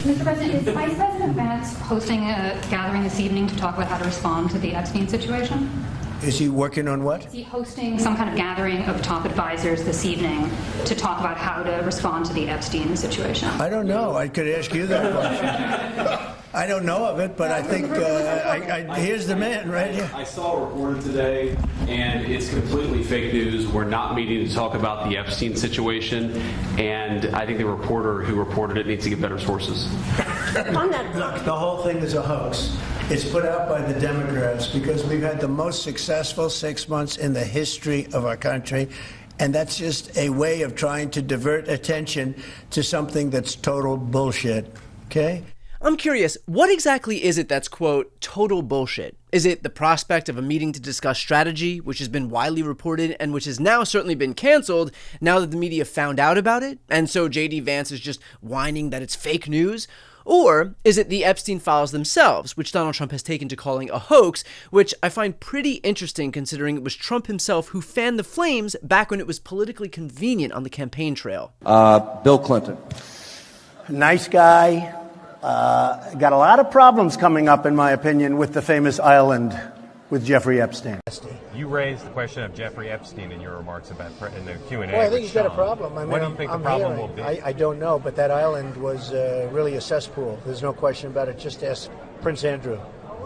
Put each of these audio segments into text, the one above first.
Mr. President, is Vice President Vance hosting a gathering this evening to talk about how to respond to the Epstein situation? Is he working on what? Is he hosting some kind of gathering of top advisors this evening to talk about how to respond to the Epstein situation? I don't know. I could ask you that question. I don't know of it, but I think here's the man right here. I saw a report today, and it's completely fake news. We're not meeting to talk about the Epstein situation, and I think the reporter who reported it needs to get better sources. On that, look, the whole thing is a hoax. It's put out by the Democrats because we've had the most successful 6 months in the history of our country. And that's just a way of trying to divert attention to something that's total bullshit. Okay? I'm curious, what exactly is it that's, quote, total bullshit? Is it the prospect of a meeting to discuss strategy, which has been widely reported and which has now certainly been canceled now that the media found out about it? And so J.D. Vance is just whining that it's fake news? Or is it the Epstein files themselves, which Donald Trump has taken to calling a hoax, which I find pretty interesting considering it was Trump himself who fanned the flames back when it was politically convenient on the campaign trail? Bill Clinton. Nice guy. Got a lot of problems coming up, in my opinion, with the famous island with Jeffrey Epstein. You raised the question of Jeffrey Epstein in your remarks about in the Q&A. Well, I think he's got a problem. I mean, what do you think the problem will be? I don't know, but that island was really a cesspool. There's no question about it. Just ask Prince Andrew.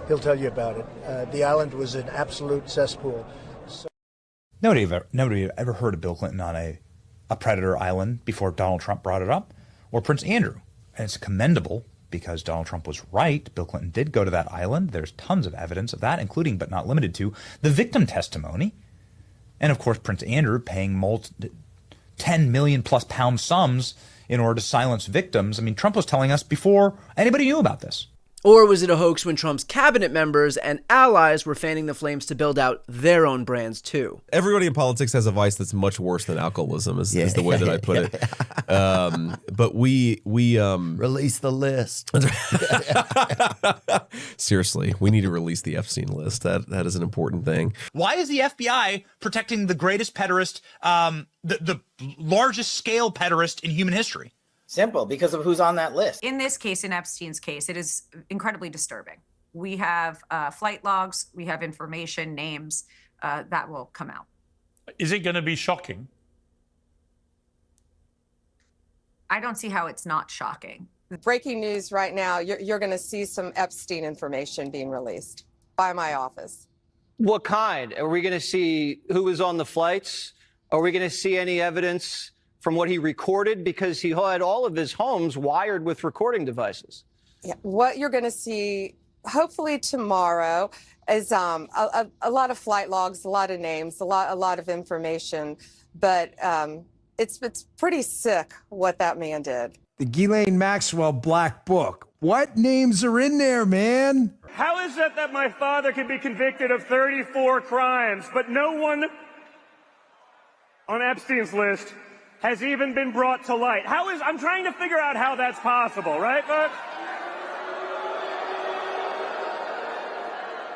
He'll tell you about it. The island was an absolute cesspool. So Nobody ever heard of Bill Clinton on a predator island before Donald Trump brought it up, or Prince Andrew. And it's commendable because Donald Trump was right. Bill Clinton did go to that island. There's tons of evidence of that, including but not limited to the victim testimony. And of course, Prince Andrew paying 10 million plus pound sums in order to silence victims. I mean, Trump was telling us before anybody knew about this. Or was it a hoax when Trump's cabinet members and allies were fanning the flames to build out their own brands too? Everybody in politics has a vice that's much worse than alcoholism, is the way that I put it. But we Release the list. Seriously, we need to release the Epstein list. That is an important thing. Why is the FBI protecting the greatest pederast, the largest scale pederast in human history? Simple, because of who's on that list. In this case, in Epstein's case, it is incredibly disturbing. We have flight logs, we have information, names that will come out. Is it going to be shocking? I don't see how it's not shocking. Breaking news right now, you're going to see some Epstein information being released by my office. What kind? Are we going to see who was on the flights? Are we going to see any evidence from what he recorded? Because he had all of his homes wired with recording devices. Yeah, what you're going to see, hopefully tomorrow, is a lot of flight logs, a lot of names, a lot of information. But it's pretty sick what that man did. The Ghislaine Maxwell Black Book. What names are in there, man? How is it that my father can be convicted of 34 crimes, but no one on Epstein's list has even been brought to light? I'm trying to figure out how that's possible, right, folks?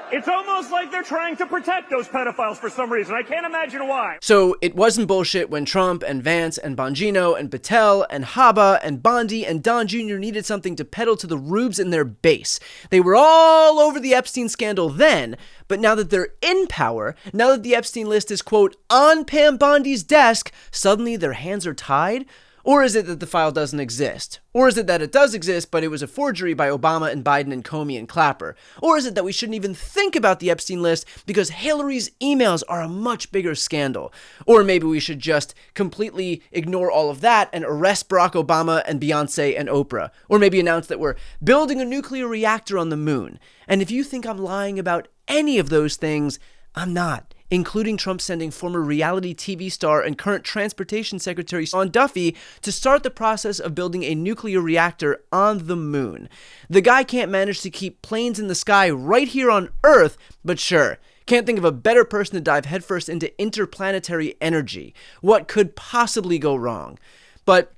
It's almost like they're trying to protect those pedophiles for some reason. I can't imagine why. So it wasn't bullshit when Trump and Vance and Bongino and Patel and Haba and Bondi and Don Jr. needed something to peddle to the rubes in their base. They were all over the Epstein scandal then, but now that they're in power, now that the Epstein list is, quote, on Pam Bondi's desk, suddenly their hands are tied? Or is it that the file doesn't exist? Or is it that it does exist, but it was a forgery by Obama and Biden and Comey and Clapper? Or is it that we shouldn't even think about the Epstein list because Hillary's emails are a much bigger scandal? Or maybe we should just completely ignore all of that and arrest Barack Obama and Beyonce and Oprah? Or maybe announce that we're building a nuclear reactor on the moon? And if you think I'm lying about any of those things, I'm not. Including Trump sending former reality TV star and current transportation secretary Sean Duffy to start the process of building a nuclear reactor on the moon. The guy can't manage to keep planes in the sky right here on Earth, but sure, can't think of a better person to dive headfirst into interplanetary energy. What could possibly go wrong? But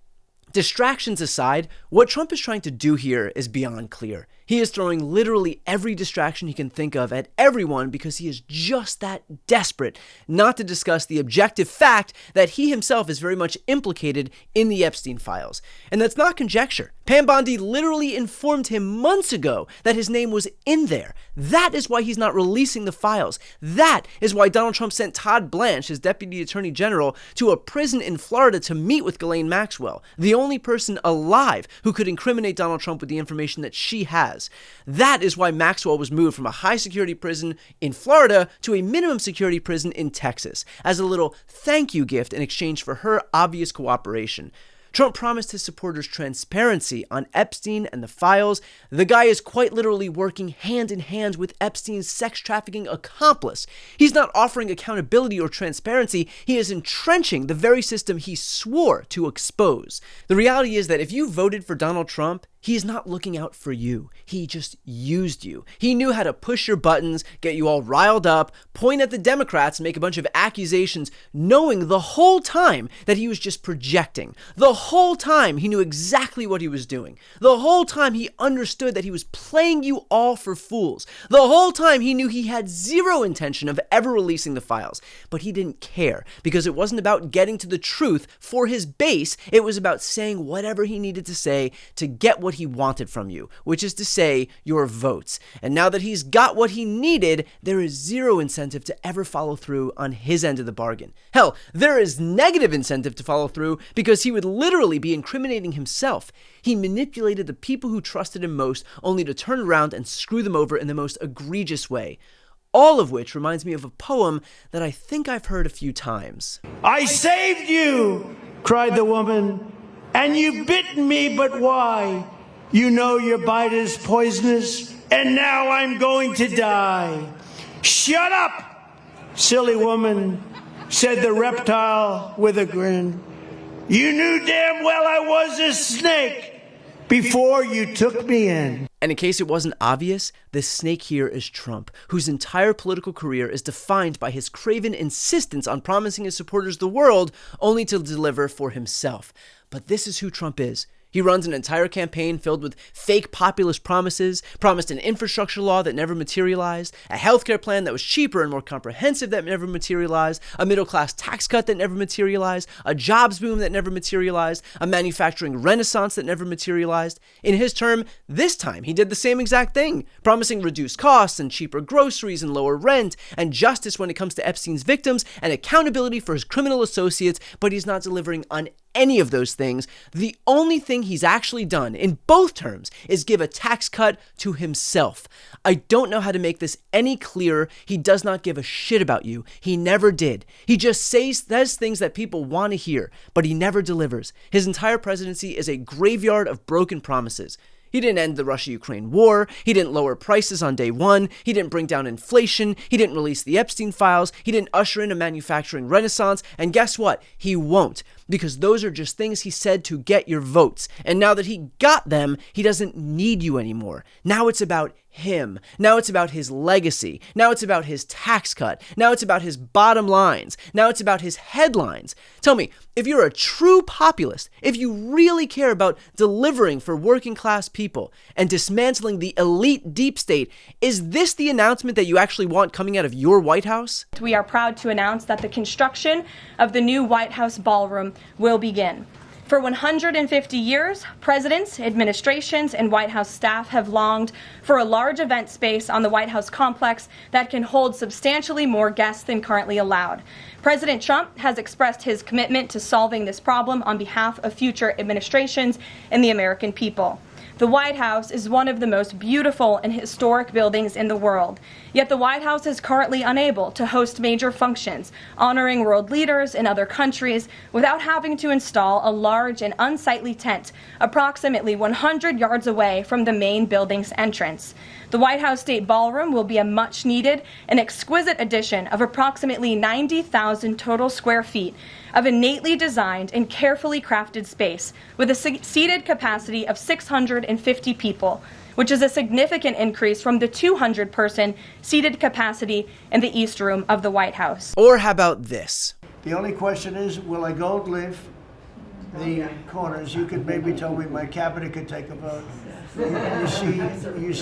distractions aside, what Trump is trying to do here is beyond clear. He is throwing literally every distraction he can think of at everyone because he is just that desperate not to discuss the objective fact that he himself is very much implicated in the Epstein files. And that's not conjecture. Pam Bondi literally informed him months ago that his name was in there. That is why he's not releasing the files. That is why Donald Trump sent Todd Blanche, his deputy attorney general, to a prison in Florida to meet with Ghislaine Maxwell, the only person alive who could incriminate Donald Trump with the information that she has. That is why Maxwell was moved from a high security prison in Florida to a minimum security prison in Texas, as a little thank you gift in exchange for her obvious cooperation. Trump promised his supporters transparency on Epstein and the files. The guy is quite literally working hand in hand with Epstein's sex trafficking accomplice. He's not offering accountability or transparency. He is entrenching the very system he swore to expose. The reality is that if you voted for Donald Trump, he is not looking out for you. He just used you. He knew how to push your buttons, get you all riled up, point at the Democrats, and make a bunch of accusations, knowing the whole time that he was just projecting. The whole time he knew exactly what he was doing. The whole time he understood that he was playing you all for fools. The whole time he knew he had zero intention of ever releasing the files. But he didn't care, because it wasn't about getting to the truth for his base. It was about saying whatever he needed to say to get what he wanted from you, which is to say, your votes. And now that he's got what he needed, there is zero incentive to ever follow through on his end of the bargain. Hell, there is negative incentive to follow through, because he would literally be incriminating himself. He manipulated the people who trusted him most, only to turn around and screw them over in the most egregious way. All of which reminds me of a poem that I think I've heard a few times. I saved you, cried the woman, and you've bitten me, but why? You know your bite is poisonous, and now I'm going to die. Shut up, silly woman, said the reptile with a grin. You knew damn well I was a snake before you took me in. And in case it wasn't obvious, the snake here is Trump, whose entire political career is defined by his craven insistence on promising his supporters the world, only to deliver for himself. But this is who Trump is. He runs an entire campaign filled with fake populist promises, promised an infrastructure law that never materialized, a healthcare plan that was cheaper and more comprehensive that never materialized, a middle-class tax cut that never materialized, a jobs boom that never materialized, a manufacturing renaissance that never materialized. In his term, this time, he did the same exact thing, promising reduced costs and cheaper groceries and lower rent, and justice when it comes to Epstein's victims, and accountability for his criminal associates, but he's not delivering on any of those things. The only thing he's actually done in both terms is give a tax cut to himself. I don't know how to make this any clearer. He does not give a shit about you. He never did. He just says things that people want to hear, but he never delivers. His entire presidency is a graveyard of broken promises. He didn't end the Russia-Ukraine war. He didn't lower prices on day one. He didn't bring down inflation. He didn't release the Epstein files. He didn't usher in a manufacturing renaissance. And guess what? He won't, because those are just things he said to get your votes. And now that he got them, he doesn't need you anymore. Now it's about him. Now it's about his legacy. Now it's about his tax cut. Now it's about his bottom lines. Now it's about his headlines. Tell me, if you're a true populist, if you really care about delivering for working class people and dismantling the elite deep state, is this the announcement that you actually want coming out of your White House? We are proud to announce that the construction of the new White House ballroom will begin. For 150 years, presidents, administrations, and White House staff have longed for a large event space on the White House complex that can hold substantially more guests than currently allowed. President Trump has expressed his commitment to solving this problem on behalf of future administrations and the American people. The White House is one of the most beautiful and historic buildings in the world. Yet the White House is currently unable to host major functions, honoring world leaders in other countries without having to install a large and unsightly tent approximately 100 yards away from the main building's entrance. The White House State Ballroom will be a much-needed and exquisite addition of approximately 90,000 total square feet of innately designed and carefully crafted space with a seated capacity of 650 people, which is a significant increase from the 200-person seated capacity in the East Room of the White House. Or how about this? The only question is, will I gold leaf the corners? You could maybe tell me my cabinet could take a vote. You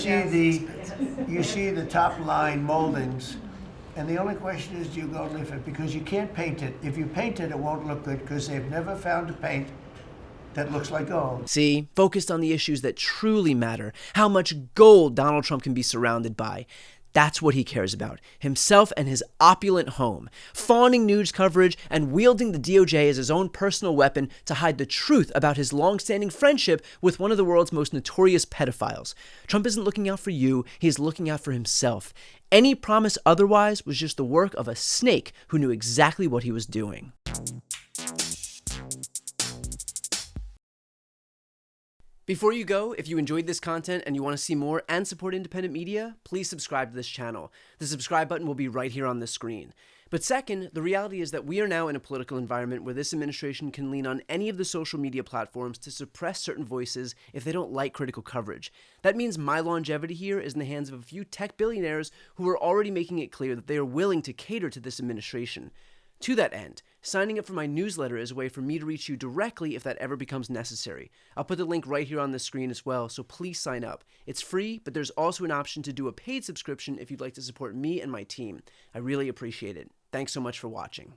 see the top line moldings, and the only question is, do you gold leaf it? Because you can't paint it. If you paint it, it won't look good, because they've never found a paint that looks like gold. See, focused on the issues that truly matter, how much gold Donald Trump can be surrounded by. That's what he cares about, himself and his opulent home, fawning news coverage and wielding the DOJ as his own personal weapon to hide the truth about his long-standing friendship with one of the world's most notorious pedophiles. Trump isn't looking out for you, he's looking out for himself. Any promise otherwise was just the work of a snake who knew exactly what he was doing. Before you go, if you enjoyed this content and you want to see more and support independent media, please subscribe to this channel. The subscribe button will be right here on the screen. But second, the reality is that we are now in a political environment where this administration can lean on any of the social media platforms to suppress certain voices if they don't like critical coverage. That means my longevity here is in the hands of a few tech billionaires who are already making it clear that they are willing to cater to this administration. To that end, signing up for my newsletter is a way for me to reach you directly if that ever becomes necessary. I'll put the link right here on the screen as well, so please sign up. It's free, but there's also an option to do a paid subscription if you'd like to support me and my team. I really appreciate it. Thanks so much for watching.